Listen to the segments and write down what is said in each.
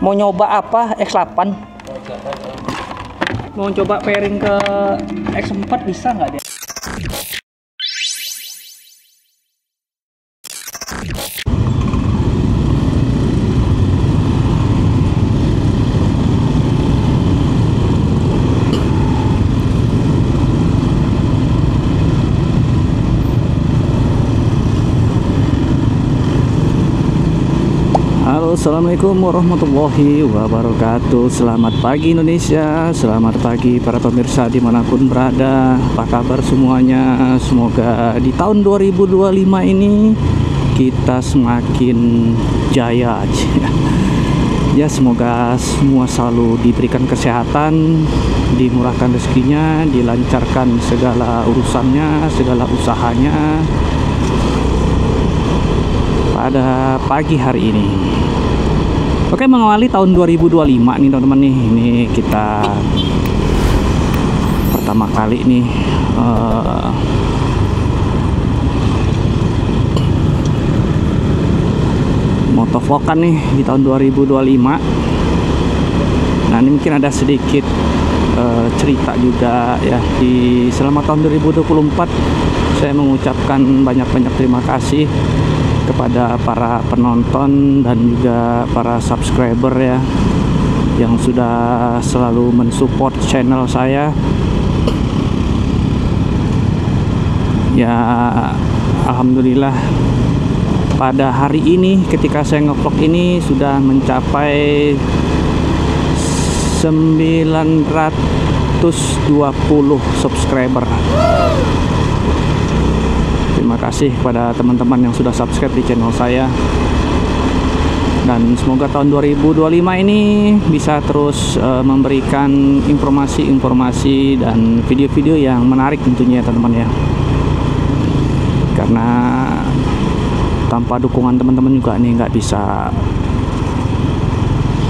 Mau nyoba apa? X8. Mau coba pairing ke X4 bisa nggak dia? Assalamualaikum warahmatullahi wabarakatuh. Selamat pagi Indonesia, selamat pagi para pemirsa dimanapun berada. Apa kabar semuanya? Semoga di tahun 2025 ini kita semakin jaya aja. Ya, semoga semua selalu diberikan kesehatan, dimurahkan rezekinya, dilancarkan segala urusannya, segala usahanya pada pagi hari ini. Oke, mengawali tahun 2025 nih teman-teman nih. Ini kita pertama kali nih motovlogan nih di tahun 2025. Nah, ini mungkin ada sedikit cerita juga ya. Di selama tahun 2024 saya mengucapkan banyak-banyak terima kasih kepada para penonton dan juga para subscriber ya, yang sudah selalu mensupport channel saya. Ya, alhamdulillah pada hari ini ketika saya ngevlog ini sudah mencapai 920 subscriber. Terima kasih kepada teman-teman yang sudah subscribe di channel saya. Dan semoga tahun 2025 ini bisa terus memberikan informasi-informasi dan video-video yang menarik tentunya ya teman-teman ya. Karena tanpa dukungan teman-teman juga nih nggak bisa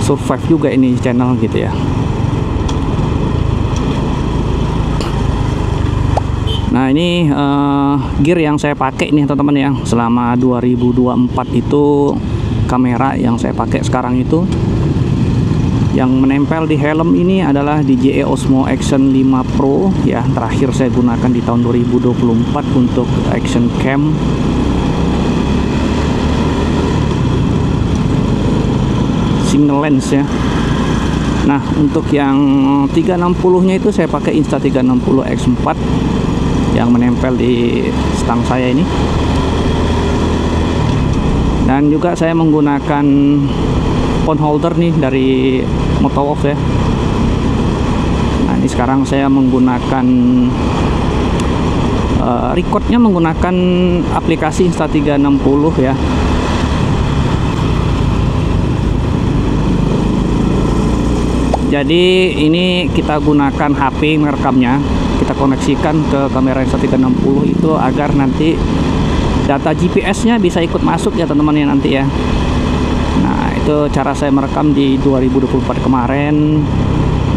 survive juga ini channel gitu ya. Nah, ini gear yang saya pakai nih teman-teman ya. Selama 2024 itu kamera yang saya pakai sekarang itu yang menempel di helm ini adalah DJI Osmo Action 5 Pro ya. Terakhir saya gunakan di tahun 2024 untuk action cam. Single lens ya. Nah, untuk yang 360-nya itu saya pakai Insta360 X4 yang menempel di stang saya ini. Dan juga saya menggunakan phone holder nih dari Motowolf ya. Nah, ini sekarang saya menggunakan recordnya menggunakan aplikasi Insta360 ya. Jadi ini kita gunakan HP merekamnya, kita koneksikan ke kamera Insta360 itu agar nanti data GPS-nya bisa ikut masuk ya teman-teman ya nanti ya. Nah, itu cara saya merekam di 2024 kemarin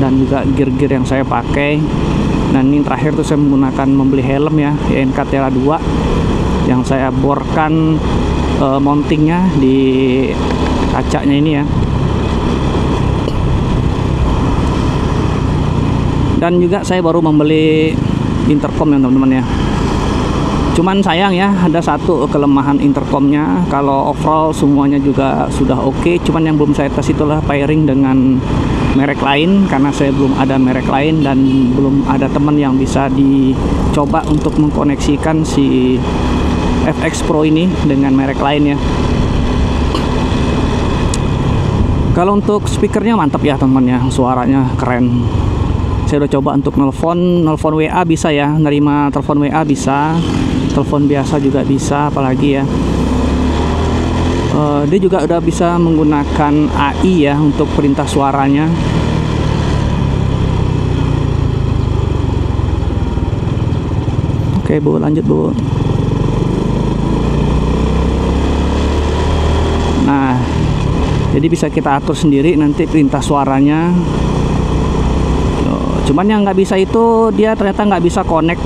dan juga gear-gear yang saya pakai. Dan ini terakhir tuh saya menggunakan membeli helm ya, INK Tera 2 yang saya borkan mountingnya di kacanya ini ya. Dan juga saya baru membeli intercom ya teman-teman ya. Cuman sayang ya, ada satu kelemahan intercomnya. Kalau overall semuanya juga sudah oke, cuman yang belum saya tes itulah pairing dengan merek lain, karena saya belum ada merek lain dan belum ada teman yang bisa dicoba untuk mengkoneksikan si FX Pro ini dengan merek lain ya. Kalau untuk speakernya mantap ya teman-teman ya, suaranya keren. Saya udah coba untuk nelpon WA bisa ya, nerima telepon WA bisa, telepon biasa juga bisa, apalagi ya. Dia juga udah bisa menggunakan AI ya untuk perintah suaranya. Oke Bu, lanjut Bu. Nah, jadi bisa kita atur sendiri nanti perintah suaranya. Cuman yang nggak bisa itu dia ternyata nggak bisa connect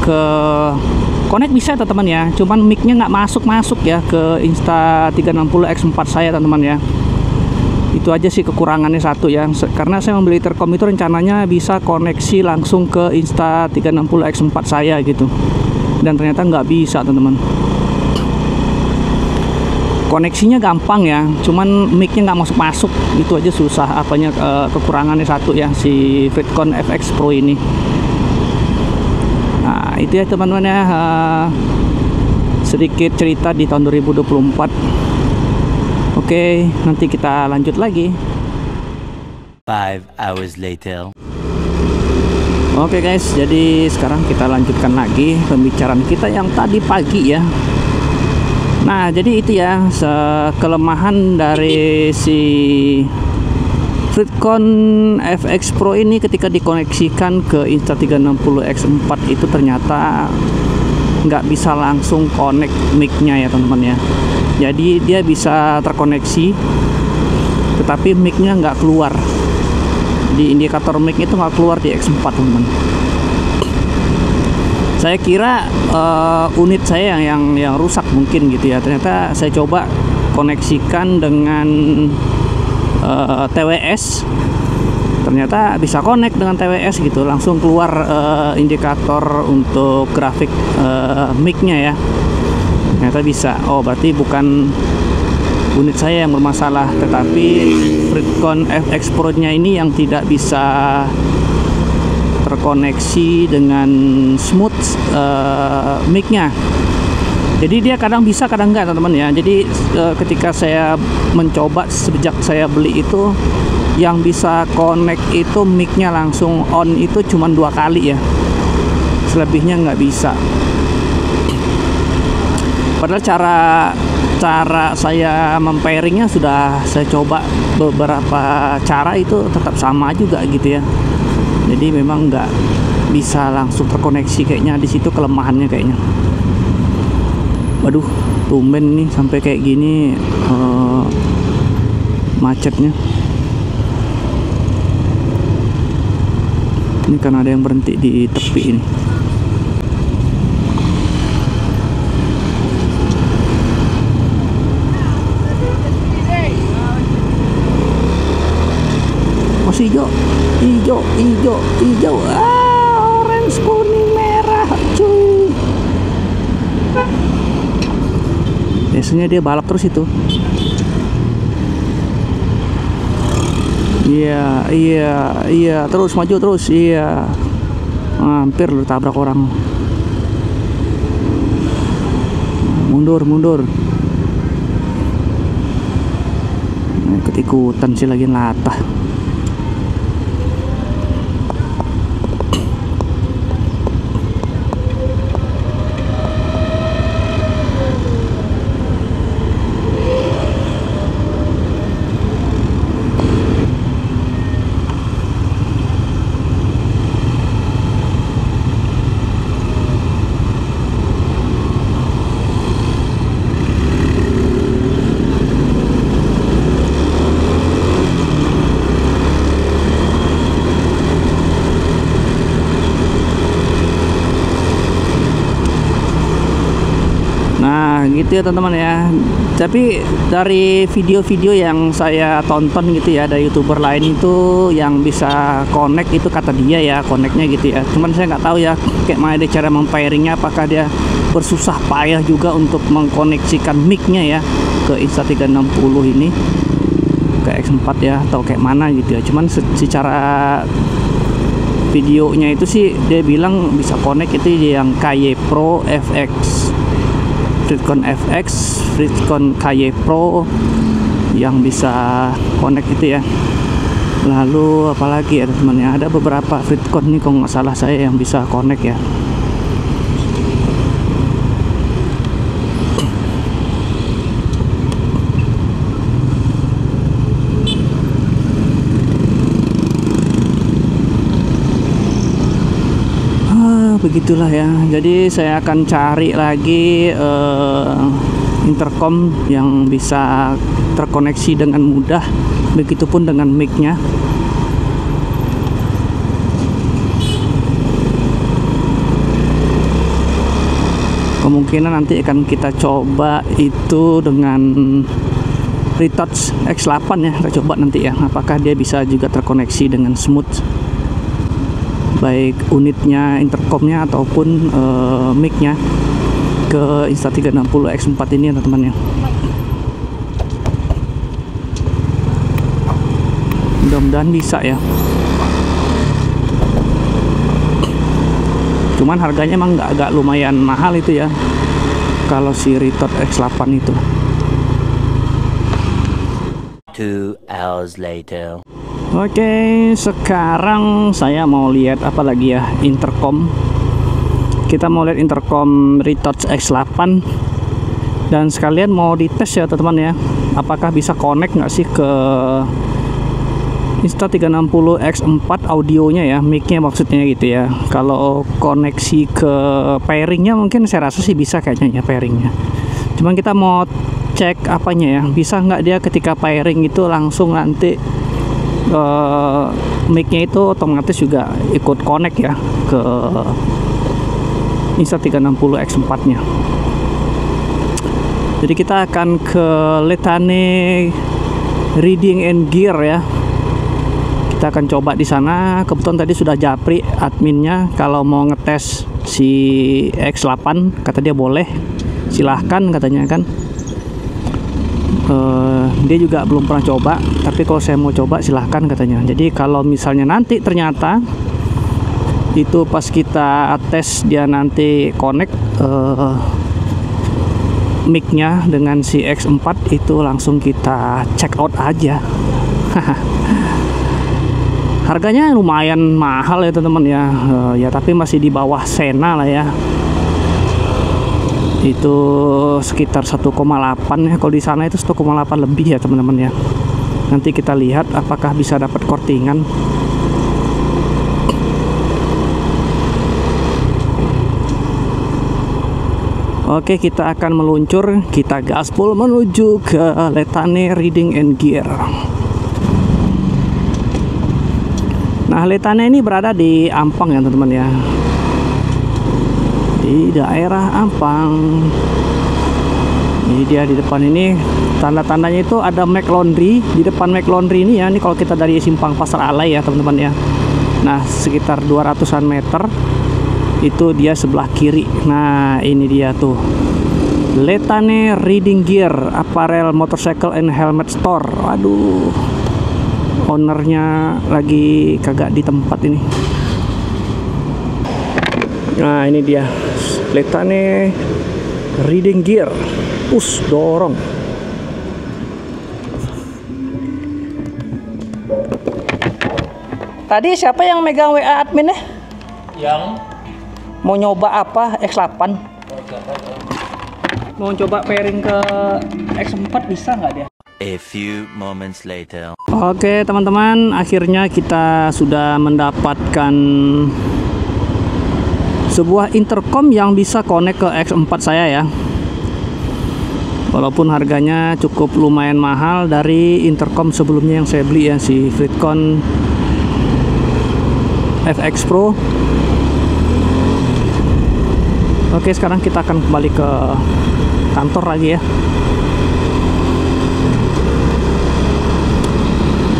bisa teman-teman ya, cuman micnya nggak masuk ya ke Insta360 X4 saya teman-teman ya. Itu aja sih kekurangannya satu ya. Karena saya membeli intercom itu rencananya bisa koneksi langsung ke Insta360 X4 saya gitu. Dan ternyata nggak bisa teman-teman. Koneksinya gampang ya, cuman mic-nya nggak masuk-masuk. Itu aja susah. Apanya kekurangannya satu ya si Fritcon FX Pro ini. Nah itu ya teman-teman ya, sedikit cerita di tahun 2024. Oke, nanti kita lanjut lagi. 5 hours later. Oke guys, jadi sekarang kita lanjutkan lagi pembicaraan kita yang tadi pagi ya. Nah jadi itu ya kelemahan dari si Fritcon FX Pro ini ketika dikoneksikan ke Insta360 X4 itu ternyata nggak bisa langsung connect mic-nya ya teman-teman ya. Jadi dia bisa terkoneksi tetapi mic-nya nggak keluar, di indikator mic itu nggak keluar di X4 teman-teman. Saya kira unit saya yang rusak mungkin gitu ya. Ternyata saya coba koneksikan dengan TWS, ternyata bisa connect dengan TWS gitu, langsung keluar indikator untuk grafik mic-nya ya. Ternyata bisa. Oh berarti bukan unit saya yang bermasalah, tetapi Fritcon FX Pro nya ini yang tidak bisa terkoneksi dengan smooth mic-nya. Jadi dia kadang bisa kadang enggak teman-teman ya. Jadi ketika saya mencoba sejak saya beli itu, yang bisa connect itu mic-nya langsung on itu cuma 2 kali ya, selebihnya nggak bisa. Padahal cara saya mempairingnya sudah saya coba beberapa cara, itu tetap sama juga gitu ya. Jadi memang nggak bisa langsung terkoneksi kayaknya, di situ kelemahannya kayaknya. Waduh, tumben nih sampai kayak gini macetnya. Ini kan ada yang berhenti di tepi ini. Masih hijau. Orange, kuning, merah, cuy. Biasanya dia balap terus itu. Iya, terus maju terus. Iya. Hampir lu tabrak orang. Mundur. Ikut-ikutan sih lagi latah. Gitu ya teman-teman ya. Tapi dari video-video yang saya tonton gitu ya, dari YouTuber lain itu yang bisa connect itu kata dia ya, connectnya gitu ya. Cuman saya nggak tahu ya kayak mana dia cara mempairingnya, apakah dia bersusah payah juga untuk mengkoneksikan mic-nya ya ke Insta360 ini, ke X4 ya, atau kayak mana gitu ya. Cuman secara videonya itu sih dia bilang bisa connect itu yang KY Pro FX, Fritcon FX, Fritcon KY Pro yang bisa connect itu ya. Lalu apalagi ya teman-teman, ada beberapa Fritcon nih kalau nggak salah saya yang bisa connect ya. Begitulah ya. Jadi saya akan cari lagi intercom yang bisa terkoneksi dengan mudah, begitupun dengan mic-nya. Kemungkinan nanti akan kita coba itu dengan Retouch X8 ya. Kita coba nanti ya, apakah dia bisa juga terkoneksi dengan smooth, baik unitnya, intercomnya ataupun mic-nya ke Insta360 X4 ini ya teman-teman ya. Mudah-mudahan bisa ya. Cuman harganya emang agak lumayan mahal itu ya kalau si Retouch X8 itu. 2 hours later. Oke, sekarang saya mau lihat apa lagi ya, intercom. Kita mau lihat intercom Retouch X8 dan sekalian mau dites ya teman-teman ya, apakah bisa connect nggak sih ke Insta360 X4 audionya ya, mic-nya maksudnya gitu ya. Kalau koneksi ke pairingnya mungkin saya rasa sih bisa kayaknya ya pairingnya. Cuman kita mau cek apanya ya, bisa nggak dia ketika pairing itu langsung nanti mic-nya itu otomatis juga ikut connect ya ke Insta360 X4 nya. Jadi kita akan ke Letane Reading and Gear ya. Kita akan coba di sana. Kebetulan tadi sudah japri adminnya kalau mau ngetes si X8, kata dia boleh, silahkan katanya kan. Dia juga belum pernah coba, tapi kalau saya mau coba silahkan katanya. Jadi kalau misalnya nanti ternyata itu pas kita tes dia nanti connect mic-nya dengan si X4, itu langsung kita check out aja. Harganya lumayan mahal ya teman-teman ya, ya tapi masih di bawah Sena lah ya. Itu sekitar 1,8 ya, kalau di sana itu 1,8 lebih ya teman-teman ya. Nanti kita lihat apakah bisa dapat kortingan. Oke, kita akan meluncur, kita gaspol menuju ke Letane Reading and Gear. Nah, Letane ini berada di Ampang ya teman-teman ya, di daerah Ampang. Ini dia di depan ini, tanda-tandanya itu ada Mac Laundry. Di depan Mac Laundry ini ya, ini kalau kita dari simpang Pasar Alai ya teman-teman ya. Nah, sekitar 200-an meter itu dia sebelah kiri. Nah, ini dia tuh Letane Reading Gear Apparel Motorcycle and Helmet Store. Aduh, ownernya lagi kagak di tempat ini. Nah, ini dia Letane Reading Gear. Dorong. Tadi siapa yang megang WA adminnya? Yang Mau nyoba apa? X8. mau coba pairing ke X4 bisa nggak dia? A few moments later. Oke teman-teman, akhirnya kita sudah mendapatkan sebuah intercom yang bisa connect ke X4 saya ya. Walaupun harganya cukup lumayan mahal dari intercom sebelumnya yang saya beli ya, si Fleetcon FX Pro. Oke, sekarang kita akan kembali ke kantor lagi ya.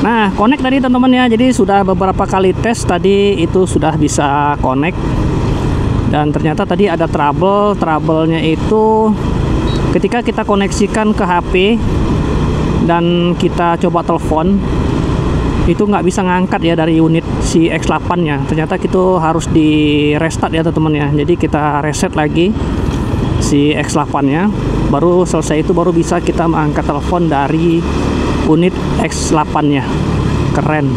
Nah, connect tadi teman-teman ya. Jadi sudah beberapa kali tes tadi itu sudah bisa connect. Dan ternyata tadi ada trouble-nya itu ketika kita koneksikan ke HP dan kita coba telepon, itu nggak bisa ngangkat ya dari unit si X8 nya. Ternyata itu harus di restart ya teman-teman ya. Jadi kita reset lagi si X8 nya, baru selesai itu baru bisa kita mengangkat telepon dari unit X8 nya. Keren.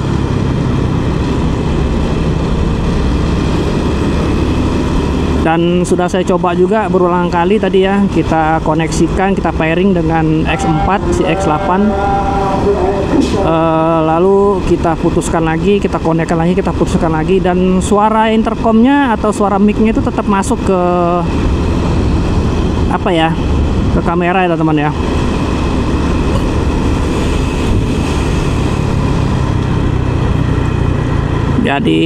Dan sudah saya coba juga berulang kali tadi ya, kita koneksikan, kita pairing dengan X4 si X8, lalu kita putuskan lagi, kita konekkan lagi, kita putuskan lagi, dan suara intercomnya atau suara mic-nya itu tetap masuk ke apa ya, ke kamera ya teman-teman ya. Jadi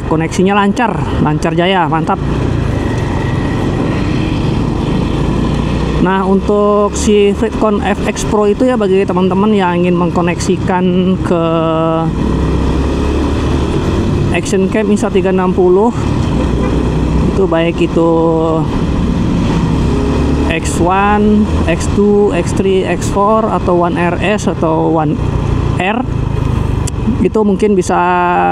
koneksinya lancar jaya, mantap. Nah, untuk si Fritcon FX Pro itu ya, bagi teman-teman yang ingin mengkoneksikan ke Action Cam Insta360, itu baik itu X1, X2, X3, X4 atau One RS atau One R, itu mungkin bisa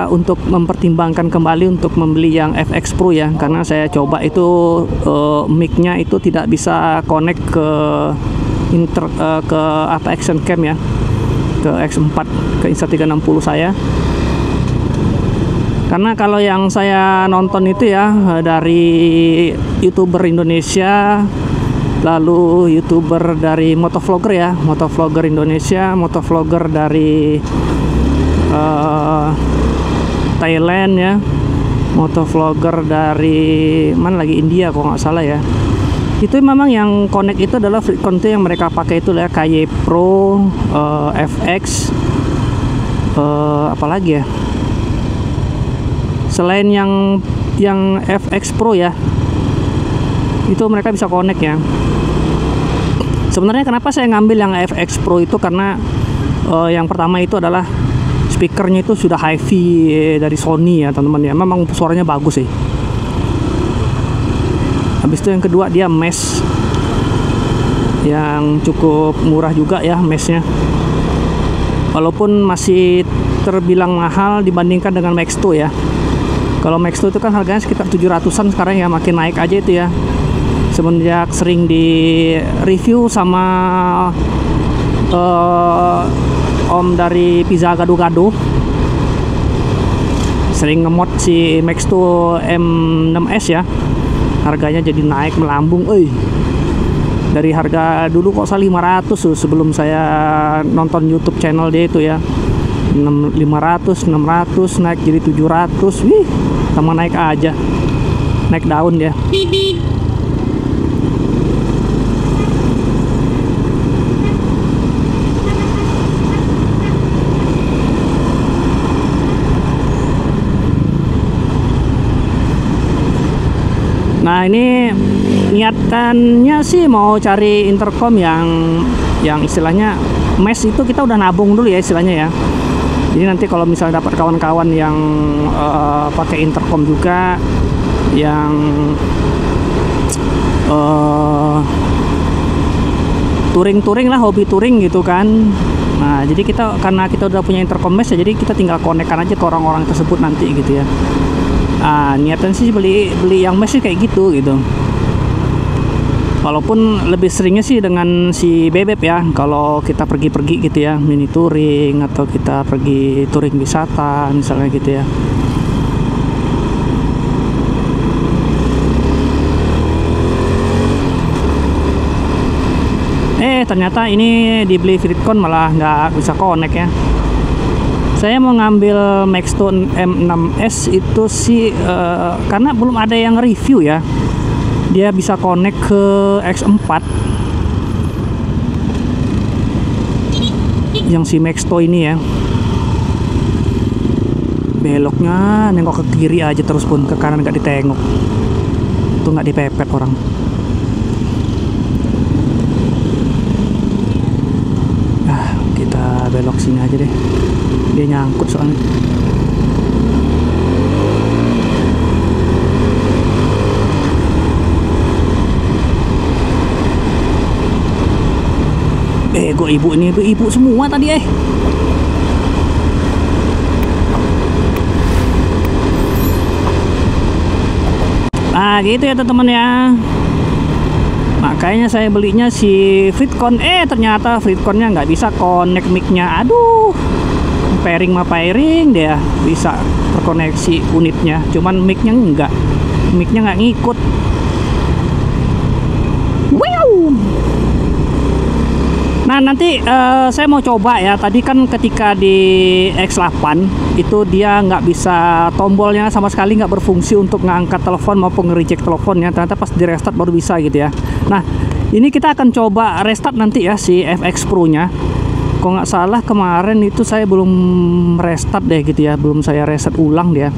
untuk mempertimbangkan kembali untuk membeli yang FX Pro ya, karena saya coba itu mic-nya itu tidak bisa connect ke ke Action Cam ya, ke X4, ke Insta360 saya. Karena kalau yang saya nonton itu ya dari YouTuber Indonesia, lalu YouTuber dari motovlogger ya, motovlogger Indonesia, motovlogger dari Thailand ya, motovlogger dari mana lagi, India kok nggak salah ya. Itu memang yang connect itu adalah Fritcon yang mereka pakai itu ya, KY Pro, FX, apalagi ya, selain yang FX Pro ya, itu mereka bisa connect ya. Sebenarnya kenapa saya ngambil yang FX Pro itu, karena yang pertama itu adalah speakernya itu sudah hi-fi dari Sony ya teman-teman ya, memang suaranya bagus sih. Habis itu yang kedua, dia mesh yang cukup murah juga ya meshnya, walaupun masih terbilang mahal dibandingkan dengan Max 2 ya. Kalau Max 2 itu kan harganya sekitar 700-an sekarang ya, makin naik aja itu ya, semenjak sering di review sama Om dari Pizza Gado-Gado, sering ngemot si Max 2 M6S ya, harganya jadi naik melambung, dari harga dulu kok 500 tuh sebelum saya nonton YouTube channel dia itu ya, 500, 600 naik jadi 700, wih, sama naik aja, naik daun dia. Nah, ini niatannya sih mau cari intercom yang istilahnya mesh itu, kita udah nabung dulu ya istilahnya ya. Jadi nanti kalau misalnya dapat kawan-kawan yang pakai intercom juga, yang touring-touring lah, hobi touring gitu kan. Nah, jadi karena kita udah punya intercom mesh ya, jadi kita tinggal connect-kan aja ke orang-orang tersebut nanti gitu ya. Niatan sih beli yang mesh sih kayak gitu. Walaupun lebih seringnya sih dengan si Bebek ya, kalau kita pergi-pergi gitu ya, mini touring atau kita pergi touring wisata misalnya gitu ya. Ternyata ini dibeli Fritcon malah nggak bisa connect ya. Saya mau ngambil Max 2 M6S itu sih karena belum ada yang review ya, dia bisa connect ke X4 yang si Max 2 ini ya. Beloknya nengok ke kiri aja terus pun, ke kanan nggak ditengok, itu nggak dipepet orang. Kita belok sini aja deh, dia nyangkut soalnya. Kok ibu ini ibu semua tadi Nah gitu ya teman-teman ya, makanya saya belinya si Fritcon. Ternyata Fritconnya nggak bisa connect mic-nya. Aduh, pairing mah pairing dia bisa terkoneksi unitnya, cuman mic-nya enggak, mic-nya nggak ngikut. Wow. Nah nanti saya mau coba ya. Tadi kan ketika di X8 itu dia nggak bisa, tombolnya sama sekali nggak berfungsi untuk ngangkat telepon maupun nge-reject teleponnya. Ternyata pas di restart baru bisa gitu ya. Nah ini kita akan coba restart nanti ya si FX Pro nya. Kok nggak salah kemarin itu saya belum restart deh gitu ya, belum saya reset ulang dia.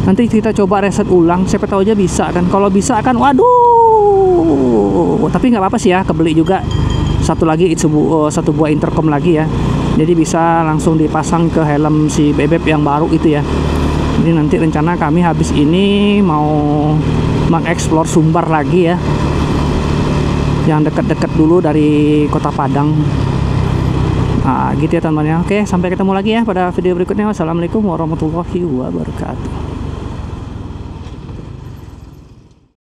Nanti kita coba reset ulang, siapa tahu aja bisa kan. Kalau bisa kan, waduh, Tapi nggak apa-apa sih ya, kebeli juga satu lagi satu buah intercom lagi ya. Jadi bisa langsung dipasang ke helm si bebek yang baru itu ya. Jadi nanti rencana kami habis ini mau mengeksplor Sumbar lagi ya, yang dekat-dekat dulu dari Kota Padang. Nah gitu ya teman-teman ya. Oke, sampai ketemu lagi ya pada video berikutnya. Wassalamualaikum warahmatullahi wabarakatuh.